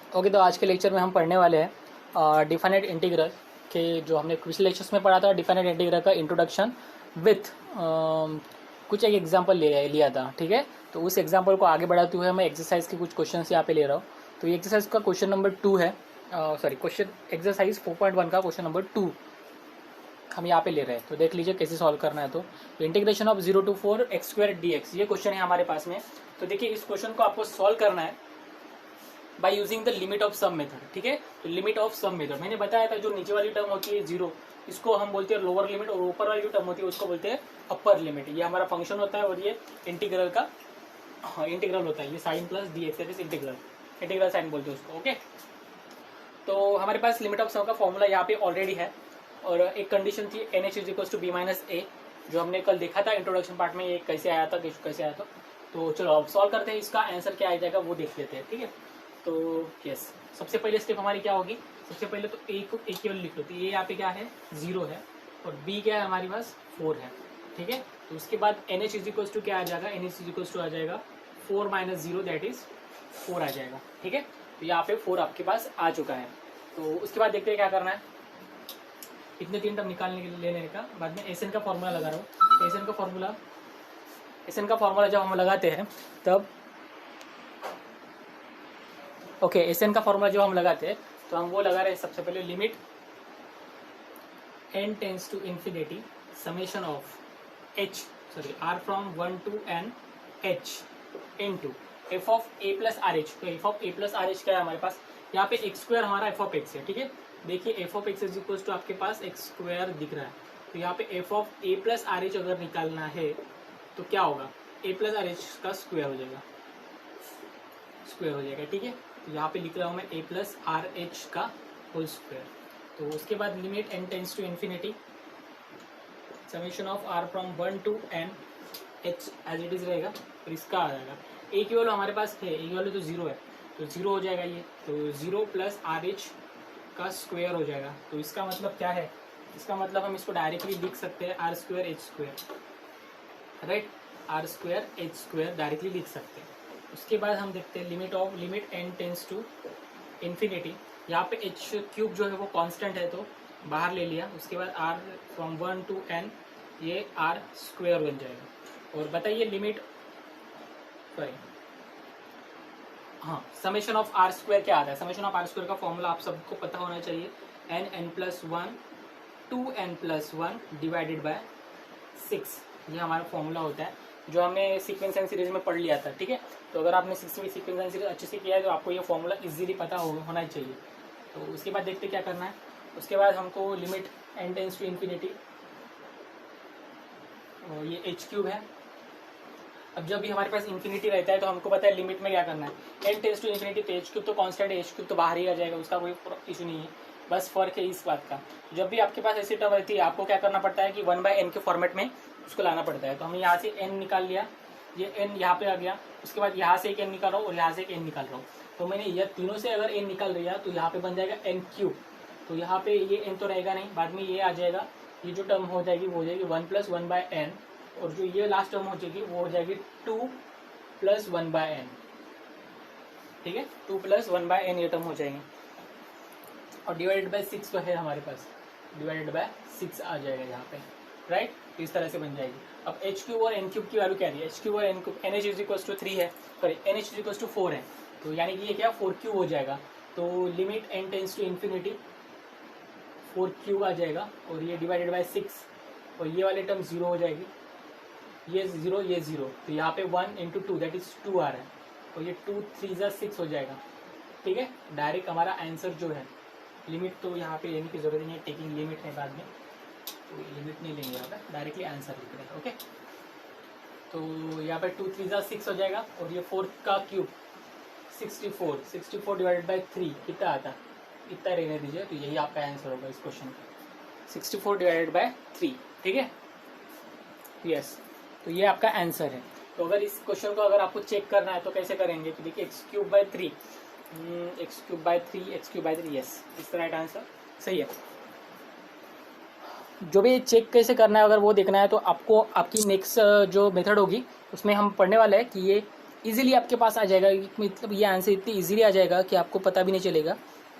Okay, तो आज के लेक्चर में हम पढ़ने वाले हैं डिफाइनेट इंटीग्रल के, जो हमने पिछले लेक्चर्स में पढ़ा था डिफाइनेट इंटीग्रल का इंट्रोडक्शन विथ कुछ एक एग्जांपल लिया था। ठीक है, तो उस एग्जांपल को आगे बढ़ाते हुए मैं एक्सरसाइज के कुछ क्वेश्चन यहाँ पे ले रहा हूँ। तो ये एक्सरसाइज का क्वेश्चन नंबर 2 है, क्वेश्चन एक्सरसाइज 4.1 का क्वेश्चन नंबर 2 हम यहाँ पे ले रहे हैं। तो देख लीजिए कैसे सॉल्व करना है। तो integration of 0 to 4 x² dx ये क्वेश्चन है हमारे पास में। तो देखिए इस क्वेश्चन को आपको सॉल्व करना है by using the limit of sum method. ठीक है, तो लिमिट ऑफ सम मेथड मैंने बताया था, जो नीचे वाली टर्म होती है 0 इसको हम बोलते हैं लोअर लिमिट, और ऊपर वाली जो टर्म होती है उसको बोलते हैं अपर लिमिट। ये हमारा फंक्शन होता है और ये इंटीग्रल का इंटीग्रल होता है। ये sine plus D X integral sine बोलते हैं उसको। ओके, तो हमारे पास लिमिट ऑफ सम का फॉर्मूला यहाँ पे ऑलरेडी है, और एक कंडीशन थी NH = B-A, जो हमने कल देखा था इंट्रोडक्शन पार्ट में, ये कैसे आया था कैसे आया था। तो चलो अब सॉल्व करते हैं, इसका आंसर क्या आ जाएगा वो देख लेते हैं। ठीक है, तो यस, सबसे पहले स्टेप हमारी क्या होगी, सबसे पहले तो ए को ए केवल लिख लो। तो ये यहाँ पे क्या है 0 है, और बी क्या है हमारे पास 4 है। ठीक है, तो उसके बाद NH = क्या आ जाएगा, NH = आ जाएगा 4 - 0 दैट इज 4 आ जाएगा। ठीक है, तो यहाँ पे 4 आपके पास आ चुका है। तो उसके बाद देखते हैं क्या करना है, इतने 3 टर्म निकालने के लिए लेने का बाद में SN का फॉर्मूला लगा रहा हूँ। SN का फॉर्मूला जब हम लगाते हैं तब SN का फॉर्मूला जो हम लगाते हैं तो हम वो लगा रहे हैं सबसे पहले limit n tends to infinity summation of r from 1 to n h into f of a + rh। तो f ऑफ a + rh क्या है हमारे पास, यहाँ पे x² हमारा f ऑफ x है। ठीक है, देखिए f ऑफ x = आपके पास x² दिख रहा है। तो यहाँ पे f ऑफ a + rh अगर निकालना है तो क्या होगा, a + rh का स्क्वायर हो जाएगा, ठीक है, तो यहाँ पे लिख रहा हूँ मैं a + rh का होल स्क्वायर। तो उसके बाद limit n tends to infinity summation of r from 1 to n h as it is रहेगा, और इसका आ जाएगा a की वैल्यू हमारे पास है, a की वैल्यू तो 0 है, तो 0 हो जाएगा ये, तो 0 + rh का स्क्वायर हो जाएगा। तो इसका मतलब क्या है, इसका मतलब हम इसको डायरेक्टली लिख सकते हैं r² h², right, r² h² directly लिख सकते हैं। उसके बाद हम देखते हैं limit n tends to infinity. यहाँ पे h³ जो है वो कांस्टेंट है तो बाहर ले लिया। उसके बाद r फ्रॉम 1 to n ये r² बन जाएगा। और बताइए लिमिट समेशन ऑफ r² क्या आता है। समेशन ऑफ r² का फॉर्मूला आप सबको पता होना चाहिए, n+1 to n+1 divided by 6। ये हमारा फॉर्मूला होता है जो हमने सीक्वेंस एंड सीरीज में पढ़ लिया था। ठीक है, तो अगर आपने 6वीं सीक्वेंस एंड सीरीज अच्छे से किया है तो आपको ये फॉर्मूला इजीली पता होना चाहिए। तो उसके बाद देखते क्या करना है। उसके बाद हमको limit n tends to infinity, ये h³ है। अब जब भी हमारे पास इन्फिनिटी रहता है तो हमको पता है लिमिट में क्या करना है, n टेंड्स टू इन्फिनिटी, तो h³ तो कांस्टेंट है, h³ तो बाहर ही आ जाएगा, उसका कोई इशू नहीं है, बस फर्क है इस बात का। जब भी आपके पास ऐसी टर्म रहती है आपको क्या करना पड़ता है कि 1/n के फॉर्मेट में उसको लाना पड़ता है। तो हमने यहाँ से n निकाल लिया, ये n यहाँ पे आ गया। उसके बाद यहाँ से एक n निकाल रहा हूँ और यहाँ से एक n निकाल रहा हूँ। तो मैंने ये तीनों से अगर n निकाल लिया तो यहाँ पे बन जाएगा n³। तो यहाँ पे ये n तो रहेगा नहीं, बाद में ये आ जाएगा, ये जो टर्म हो जाएगी वो हो जाएगी 1 + 1/n, और जो ये लास्ट टर्म हो जाएगी वो हो जाएगी 2 + 1/n। ठीक है, 2 + 1/n ये टर्म हो जाएंगे, और डिवाइडेड बाय 6 तो है हमारे पास, डिवाइडेड बाय 6 आ जाएगा यहाँ पे, राइट। तो इस तरह से बन जाएगी। अब h³ और n³ की वैल्यू क्या दी है, h³ और n³ NH = 3 है, सॉरी NH = 4 है, तो यानी कि ये क्या 4³ हो जाएगा। तो limit n tends to infinity 4³ आ जाएगा, और ये डिवाइडेड बाय 6, और ये वाली टर्म 0 हो जाएगी, ये 0 ये 0, तो यहाँ पे 1 × 2 दैट इज 2 आ रहा है, और ये 2 × 3 = 6 हो जाएगा। ठीक है, डायरेक्ट हमारा आंसर जो है, लिमिट तो यहाँ पे लेने की जरूरत नहीं है, टेकिंग लिमिट है बाद में, तो लिमिट नहीं लेंगे यहाँ पे, डायरेक्टली आंसर लिख रहे हैं। ओके, तो यहाँ पे 2 × 3 = 6 हो जाएगा, और ये 4 का क्यूब 64 डिवाइडेड बाय 3 कितना आता, इतना रहने दीजिए, तो यही आपका आंसर होगा इस क्वेश्चन का, 64 डिवाइडेड बाय 3। ठीक है, यस, तो ये आपका आंसर है। तो अगर इस क्वेश्चन को अगर आपको चेक करना है तो कैसे करेंगे, तो देखिए x³ by 3 यस, इसका राइट आंसर सही है। जो भी चेक कैसे करना है अगर वो देखना है तो आपको आपकी नेक्स्ट जो मेथड होगी उसमें हम पढ़ने वाले हैं कि ये इजीली आपके पास आ जाएगा, मतलब ये आंसर इतनी इजीली आ जाएगा कि आपको पता भी नहीं चलेगा,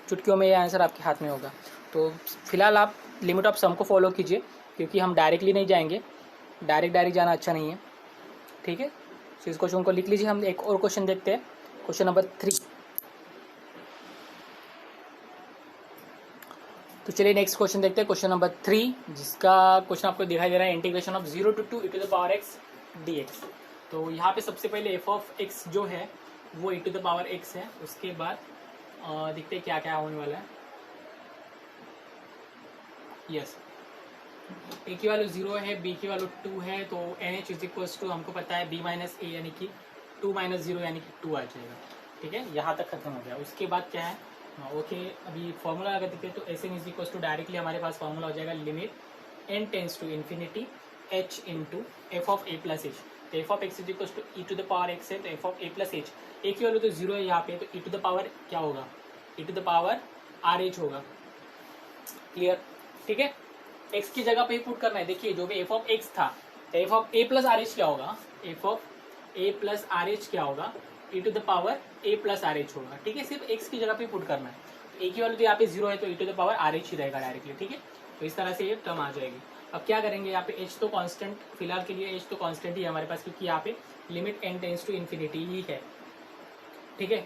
चुटकियों में ये आंसर आपके हाथ में होगा। तो फिलहाल आप लिमिट ऑफ सम को फॉलो कीजिए, क्योंकि हम डायरेक्टली नहीं जाएंगे, डायरेक्ट जाना अच्छा नहीं है, ठीक है। तो इस क्वेश्चन को लिख लीजिए। हम एक और क्वेश्चन देखते हैं, क्वेश्चन नंबर 3। तो चलिए नेक्स्ट क्वेश्चन देखते हैं, क्वेश्चन नंबर 3, जिसका क्वेश्चन आपको दिखाई दे रहा है integration of 0 to 2 e to the power x dx। तो यहाँ पे सबसे पहले f of x जो है वो e to the power x है। उसके बाद देखते हैं क्या क्या होने वाला है। यस, a की वैल्यू 0 है, b की वैल्यू 2 है, तो nh इज इक्वल्स टू हमको पता है b माइनस a यानी कि 2 माइनस 0 यानी कि 2 आ जाएगा, ठीक है। यहाँ तक खत्म हो गया। उसके बाद क्या है, ओके अभी फॉर्मूला अगर देखते हैं तो S N is equals to directly हमारे पास फॉर्मूला हो जाएगा limit N tends to infinity H into F of A plus H. तो F of X is equals to E to the power X है, तो F of A plus H, A की value तो 0 है यहाँ पे, तो ई टू द पावर क्या होगा, E to the power R H होगा। क्लियर, ठीक है। एक्स की जगह पे पुट करना है। देखिए जो भी एफ ऑफ एक्स था, तो F of A plus R H क्या होगा, F of A plus R H क्या होगा, E to the power A plus R H होगा, ठीक है। सिर्फ एक्स की जगह पे पुट करना है। तो ए की वैल्यू तो यहाँ पे 0 है, तो E to the power R H ही रहेगा डायरेक्टली, ठीक है। तो इस तरह से ये टर्म आ जाएगी। अब क्या करेंगे, यहाँ पे एच तो कांस्टेंट, फिलहाल के लिए एच तो कांस्टेंट ही है हमारे पास, क्योंकि यहाँ पे limit N tends to infinity ही है, ठीक है।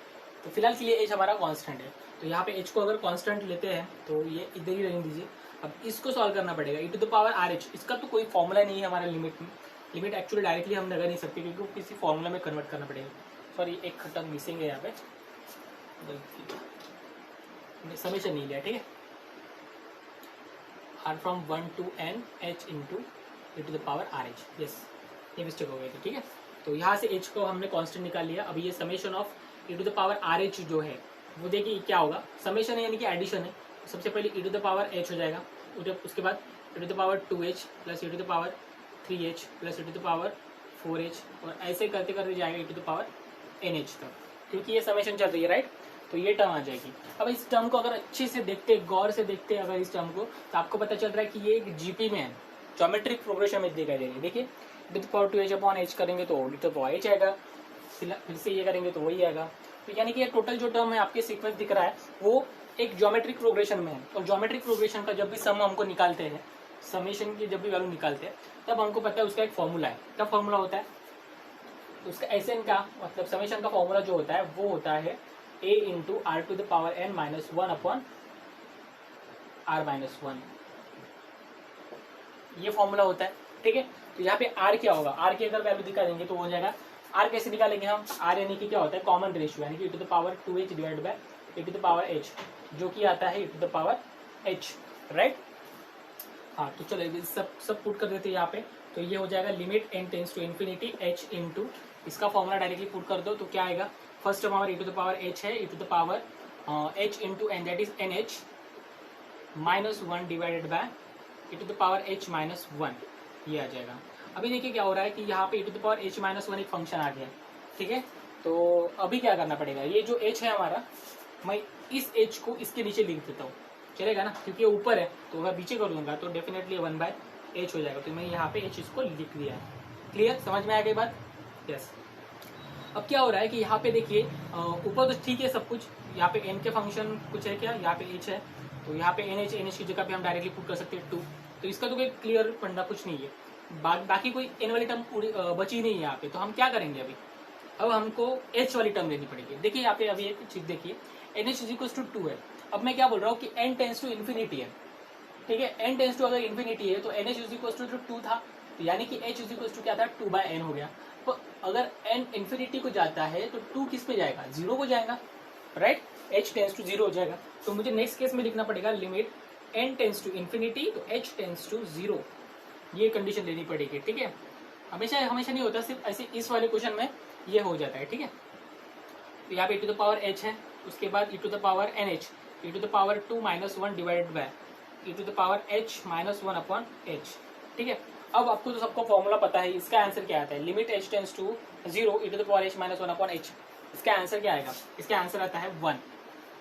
तो फिलहाल के लिए एच हमारा कांस्टेंट है। तो यहाँ पे एच को अगर कांस्टेंट लेते हैं तो ये इधर ही रहने दीजिए। अब इसको सॉल्व करना पड़ेगा, E to the power R H, इसका तो कोई फॉर्मूला नहीं है हमारा लिमिट में। लिमिट एक्चुअली डायरेक्टली हम लगा नहीं सकते, क्योंकि किसी फॉर्मूला में कन्वर्ट करना पड़ेगा। सॉरी एक टर्म मिसिंग है यहाँ पे, समेशन नहीं लिया, ठीक है। R from 1 to n h into E to the power R H, yes ये मिस्टेक हो गई थी, ठीक है। तो यहाँ से एच को हमने कांस्टेंट निकाल लिया। अभी ये summation of E to the power R H जो है वो देखिए क्या होगा, समेशन है यानी कि एडिशन है। सबसे पहले E to the power H हो जाएगा, उसके बाद E to the power 2h plus E to the power 3h plus E to the power 4h, और ऐसे करते करते जाएगा E to the power nh तक, क्योंकि ये समेशन चल रही है, राइट। तो ये टर्म आ जाएगी। अब इस टर्म को अगर अच्छे से देखते, गौर से देखते अगर इस टर्म को, तो आपको पता चल रहा है कि ये एक जीपी में है, ज्योमेट्रिक प्रोग्रेशन में दिखाई दे रही है। देखिए E to the power 2h upon h करेंगे तो E to the power h आएगा, फिर से ये करेंगे तो वही आएगा। तो यानी कि ये टोटल जो टर्म है आपके सीक्वेंस दिख रहा है वो एक ज्योमेट्रिक प्रोग्रेशन में है। और ज्योमेट्रिक प्रोग्रेशन का जब भी सम हमको निकालते हैं, समेशन की जब भी वैल्यू निकालते हैं, तब हमको पता है उसका एक फॉर्मूला है। क्या फॉर्मूला होता है उसका, एस एन का मतलब समेशन का फॉर्मूला जो होता है वो होता है a into R to the power n minus 1 upon R minus 1, ये फॉर्मूला होता है, ठीक है। तो यहाँ पे r क्या होगा, r की अगर वैल्यू दिखा देंगे तो हो जाएगा। r कैसे निकालेंगे हम, r यानी कि क्या होता है कॉमन रेशियो, यानी कि e to the power 2h divide by e to the power h, जो कि आता है e to the power h, right. हाँ तो चलो सब पुट कर देते हैं यहाँ पे। तो ये हो जाएगा limit n tends to infinity h into, इसका फॉर्मूला डायरेक्टली पुट कर दो तो क्या आएगा, फर्स्ट टर्म हमारा e to the power h है, e to the power h into N that is nh minus 1 divided by e to the power h minus 1, ये आ जाएगा। अभी देखिए क्या हो रहा है कि यहाँ पे e to the power h minus 1 एक फंक्शन आ गया, ठीक है। तो अभी क्या करना पड़ेगा, ये जो h है हमारा, मैं इस h को इसके नीचे लिख देता हूँ, चलेगा ना, क्योंकि ये ऊपर है। तो अगर नीचे कर दूंगा तो डेफिनेटली 1/h हो जाएगा। तो मैं यहाँ पे h इसको लिख दिया है। क्लियर, समझ में आ गई बात, यस। अब क्या हो रहा है कि यहाँ पे देखिए ऊपर तो ठीक है सब कुछ, यहाँ पे n के फंक्शन कुछ है क्या, यहाँ पे h है, तो यहाँ पे nh की जगह पे हम डायरेक्टली पुट कर सकते हैं 2। तो इसका तो कोई क्लियर फंडा कुछ नहीं है, बाकी कोई n वाली टर्म बची नहीं है यहाँ पे। तो हम क्या करेंगे अभी, अब हमको h वाली टर्म लेनी पड़ेगी। देखिए यहाँ पे अभी एक चीज देखिए, nh इज इक्वल टू 2 है। अब मैं क्या बोल रहा हूँ कि n टेंस टू इन्फिनिटी है, ठीक है। n टेंस टू अगर इन्फिनिटी है तो nh इज इक्वल टू 2 था, तो यानी कि h इज इक्वल टू क्या था 2/n हो गया। तो अगर n इन्फिनिटी को जाता है तो 2 किस पे जाएगा, 0 को जाएगा, राइट। h टेंस टू 0 हो जाएगा। तो मुझे नेक्स्ट केस में लिखना पड़ेगा limit n tends to infinity तो h टेंस टू 0, ये कंडीशन लेनी पड़ेगी, ठीक है। हमेशा नहीं होता, सिर्फ ऐसे इस वाले क्वेश्चन में ये हो जाता है, ठीक है। तो यहाँ पे e to the power h है, उसके बाद e to the power nh, e to the power 2 minus 1 divided by e to the power h minus 1 upon h, ठीक है। अब आपको तो सबको फॉर्मूला पता है, इसका आंसर क्या आता है, limit h tends to 0 e to the power h minus 1 upon h, इसका आंसर क्या आएगा, इसका आंसर आता है 1,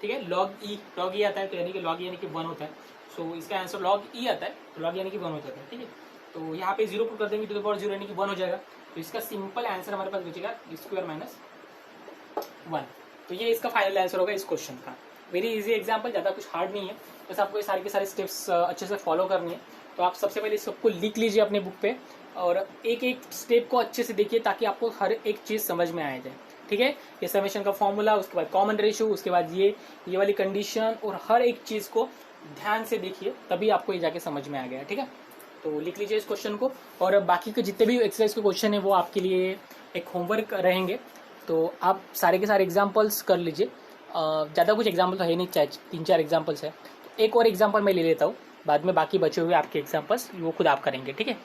ठीक है। लॉग ई आता है, तो यानी कि लॉग यानी कि 1 होता है। सो इसका आंसर लॉग ई आता है, तो लॉग यानी कि 1 होता है, ठीक है। तो यहाँ पे 0 पुट कर देंगे, टू द पावर 0 यानी कि 1 हो जाएगा। तो इसका सिंपल आंसर हमारे पास बचेगा स्क्वायर माइनस 1। तो ये इसका फाइनल आंसर होगा इस क्वेश्चन का। वेरी इजी एग्जाम्पल, ज़्यादा कुछ हार्ड नहीं है, बस आपको ये सारे के सारे स्टेप्स अच्छे से फॉलो करनी है। तो आप सबसे पहले सबको लिख लीजिए अपने बुक पे और एक एक स्टेप को अच्छे से देखिए ताकि आपको हर एक चीज़ समझ में आ जाए। ठीक है, ये समेशन का फॉर्मूला, उसके बाद कॉमन रेशियो, उसके बाद ये वाली कंडीशन, और हर एक चीज़ को ध्यान से देखिए, तभी आपको ये जाके समझ में आ गया। ठीक है, तो लिख लीजिए इस क्वेश्चन को, और बाकी के जितने भी एक्सरसाइज के क्वेश्चन है वो आपके लिए एक होमवर्क रहेंगे। तो आप सारे के सारे एग्जाम्पल्स कर लीजिए। ज़्यादा कुछ एग्जाम्पल तो है नहीं, चाहे 3-4 एग्जाम्पल्स है। तो एक और एग्जाम्पल मैं ले लेता हूँ, बाद में बाकी बचे हुए आपके एग्जाम्पल्स वो खुद आप करेंगे। ठीक है।